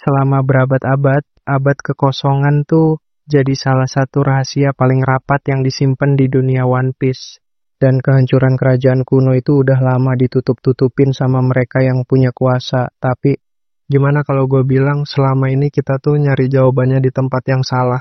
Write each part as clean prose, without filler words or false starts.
Selama berabad-abad, abad kekosongan tuh jadi salah satu rahasia paling rapat yang disimpan di dunia One Piece. Dan kehancuran kerajaan kuno itu udah lama ditutup-tutupin sama mereka yang punya kuasa. Tapi gimana kalau gue bilang selama ini kita tuh nyari jawabannya di tempat yang salah?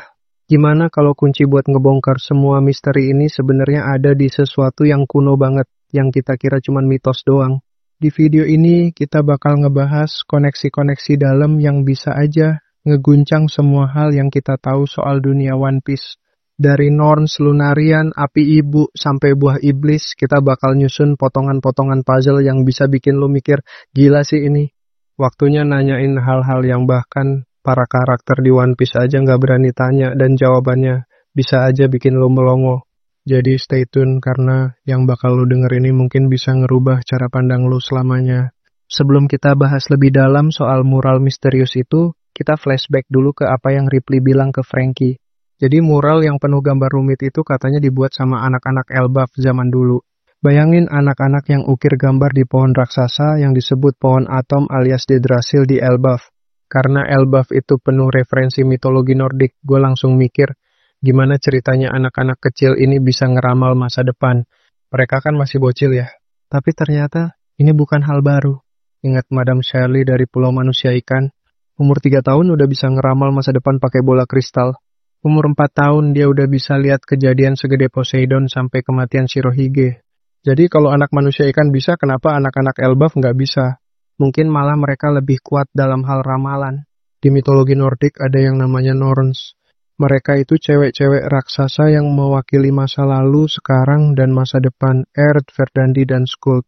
Gimana kalau kunci buat ngebongkar semua misteri ini sebenarnya ada di sesuatu yang kuno banget, yang kita kira cuma mitos doang? Di video ini kita bakal ngebahas koneksi-koneksi dalam yang bisa aja ngeguncang semua hal yang kita tahu soal dunia One Piece. Dari Norns, Lunarian, Api Ibu, sampai Buah Iblis, kita bakal nyusun potongan-potongan puzzle yang bisa bikin lo mikir, gila sih ini. Waktunya nanyain hal-hal yang bahkan para karakter di One Piece aja nggak berani tanya dan jawabannya bisa aja bikin lo melongo. Jadi stay tune karena yang bakal lo denger ini mungkin bisa ngerubah cara pandang lo selamanya. Sebelum kita bahas lebih dalam soal mural misterius itu, kita flashback dulu ke apa yang Ripley bilang ke Frankie. Jadi mural yang penuh gambar rumit itu katanya dibuat sama anak-anak Elbaf zaman dulu. Bayangin anak-anak yang ukir gambar di pohon raksasa yang disebut pohon atom alias Yggdrasil di Elbaf. Karena Elbaf itu penuh referensi mitologi Nordik, gue langsung mikir, gimana ceritanya anak-anak kecil ini bisa ngeramal masa depan? Mereka kan masih bocil ya. Tapi ternyata ini bukan hal baru. Ingat Madam Shirley dari Pulau Manusia Ikan? Umur 3 tahun udah bisa ngeramal masa depan pakai bola kristal. Umur 4 tahun dia udah bisa lihat kejadian segede Poseidon sampai kematian Shirohige. Jadi kalau anak manusia ikan bisa, kenapa anak-anak Elbaf nggak bisa? Mungkin malah mereka lebih kuat dalam hal ramalan. Di mitologi Nordik ada yang namanya Norns. Mereka itu cewek-cewek raksasa yang mewakili masa lalu, sekarang, dan masa depan, Earth, Verdandi, dan Skuld.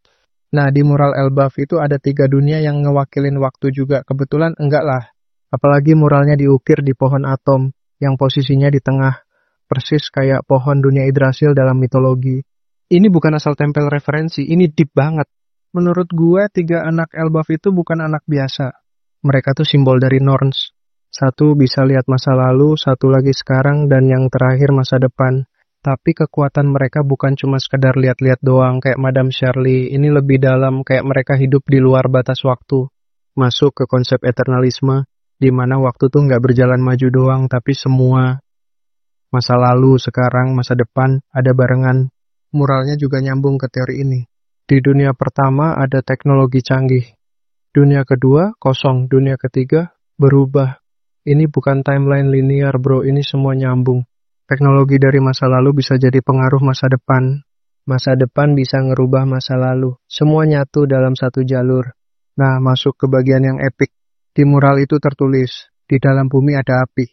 Nah, di mural Elbaf itu ada 3 dunia yang ngewakilin waktu juga. Kebetulan enggak lah. Apalagi muralnya diukir di pohon atom, yang posisinya di tengah. Persis kayak pohon dunia Yggdrasil dalam mitologi. Ini bukan asal tempel referensi, ini deep banget. Menurut gue, 3 anak Elbaf itu bukan anak biasa. Mereka tuh simbol dari Norns. Satu bisa lihat masa lalu, satu lagi sekarang, dan yang terakhir masa depan. Tapi kekuatan mereka bukan cuma sekedar lihat-lihat doang kayak Madam Shirley. Ini lebih dalam, kayak mereka hidup di luar batas waktu. Masuk ke konsep eternalisme, di mana waktu tuh nggak berjalan maju doang, tapi semua. Masa lalu, sekarang, masa depan, ada barengan. Muralnya juga nyambung ke teori ini. Di dunia pertama ada teknologi canggih. Dunia kedua kosong, dunia ketiga berubah. Ini bukan timeline linear bro, ini semua nyambung. Teknologi dari masa lalu bisa jadi pengaruh masa depan. Masa depan bisa ngerubah masa lalu. Semua nyatu dalam satu jalur. Nah, masuk ke bagian yang epik. Di mural itu tertulis, di dalam bumi ada api.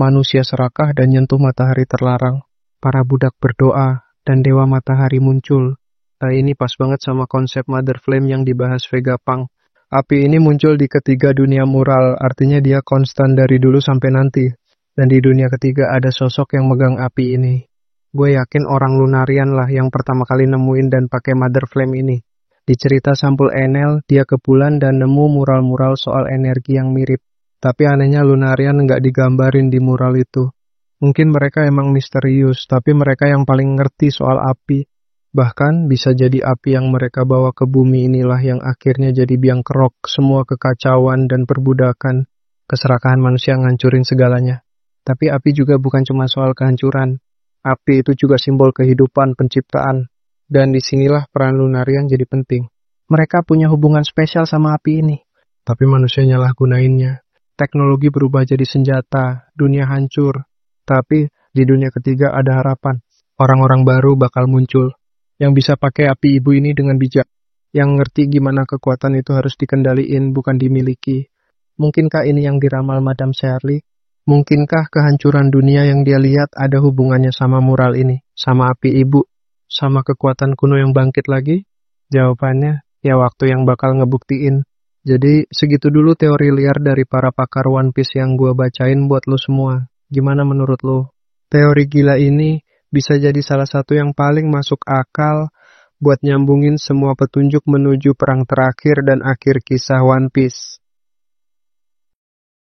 Manusia serakah dan nyentuh matahari terlarang. Para budak berdoa dan dewa matahari muncul. Nah, ini pas banget sama konsep Mother Flame yang dibahas Vegapunk. Api ini muncul di ketiga dunia mural, artinya dia konstan dari dulu sampai nanti. Dan di dunia ketiga ada sosok yang megang api ini. Gue yakin orang Lunarian lah yang pertama kali nemuin dan pakai Mother Flame ini. Di cerita Sampul Enel, dia ke bulan dan nemu mural-mural soal energi yang mirip. Tapi anehnya Lunarian nggak digambarin di mural itu. Mungkin mereka emang misterius, tapi mereka yang paling ngerti soal api. Bahkan bisa jadi api yang mereka bawa ke bumi inilah yang akhirnya jadi biang kerok semua kekacauan dan perbudakan. Keserakahan manusia ngancurin segalanya. Tapi api juga bukan cuma soal kehancuran. Api itu juga simbol kehidupan, penciptaan. Dan disinilah peran Lunarian jadi penting. Mereka punya hubungan spesial sama api ini. Tapi manusia nyalah gunainnya. Teknologi berubah jadi senjata, dunia hancur. Tapi di dunia ketiga ada harapan. Orang-orang baru bakal muncul. Yang bisa pakai api ibu ini dengan bijak. Yang ngerti gimana kekuatan itu harus dikendaliin, bukan dimiliki. Mungkinkah ini yang diramal Madam Shirley? Mungkinkah kehancuran dunia yang dia lihat ada hubungannya sama mural ini? Sama api ibu? Sama kekuatan kuno yang bangkit lagi? Jawabannya, ya waktu yang bakal ngebuktiin. Jadi segitu dulu teori liar dari para pakar One Piece yang gua bacain buat lo semua. Gimana menurut lo? Teori gila ini bisa jadi salah satu yang paling masuk akal buat nyambungin semua petunjuk menuju perang terakhir dan akhir kisah One Piece.